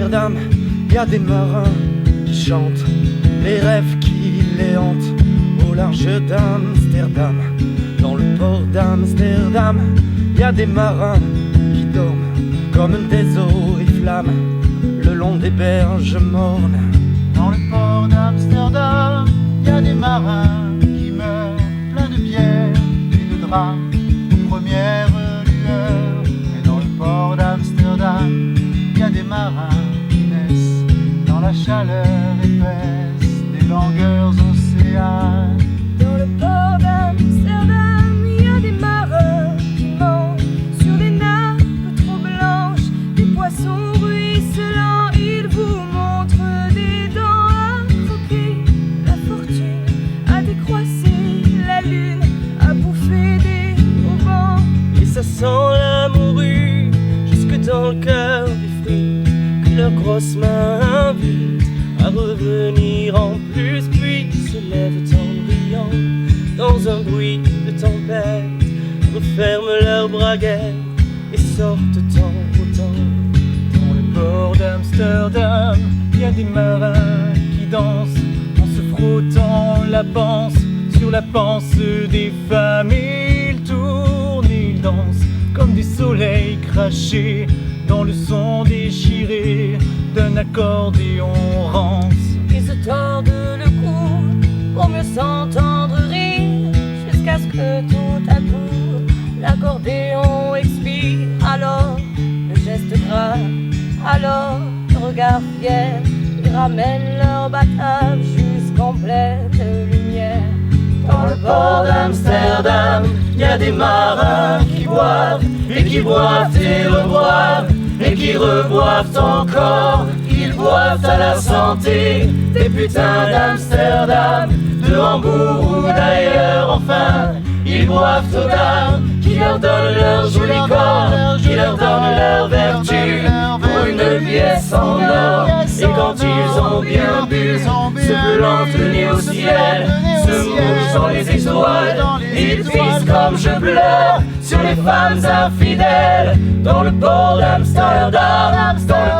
d'Amsterdam, y a des marins qui chantent les rêves qui les hantent au large d'Amsterdam. Dans le port d'Amsterdam, y a des marins qui dorment comme des oriflammes le long des berges mornes. Dans le port d'Amsterdam, y a des marins qui meurent pleins de bière et de drames aux premières lueurs. Et dans le port d'Amsterdam, y a des marins qui naissent dans la chaleur épaisse des longueurs océanes. Dans le port d'Amsterdam, il y a des marins qui mangent sur des nappes trop blanches des poissons ruisselants. Ils vous montrent des dents à croquer, la fortune à décroisser, la lune à bouffer des haubans. Et ça sent la morue jusque dans le cœur des fruits que leurs grosses mains invitent à revenir en plus, puis se lèvent en brillant dans un bruit de tempête, referment leurs braguettes et sortent temps au temps. Dans le port d'Amsterdam, y a des marins qui dansent en se frottant la panse sur la panse des femmes. Ils tournent, ils dansent comme des soleils crachés dans le son déchiré d'un accordéon rance. Ils se tordent le cou pour mieux s'entendre rire, jusqu'à ce que tout à coup l'accordéon expire. Alors le geste grave, alors le regard fier, ils ramènent leur batave jusqu'en pleine lumière. Dans le port d'Amsterdam, y a des marins qui boivent et qui boivent et reboivent et qui reboivent encore. Ils boivent à la santé des putains d'Amsterdam, de Hambourg ou d'ailleurs. Enfin, ils boivent aux dames qui leur donnent leur joli corps, qui leur donnent leur vertu pour une pièce en or. Et quand ils ont bien bu, se plantent le nez au ciel, se mouchent dans les étoiles, ils pissent comme je pleure sur les femmes infidèles. Dans le port d'Amsterdam, dans le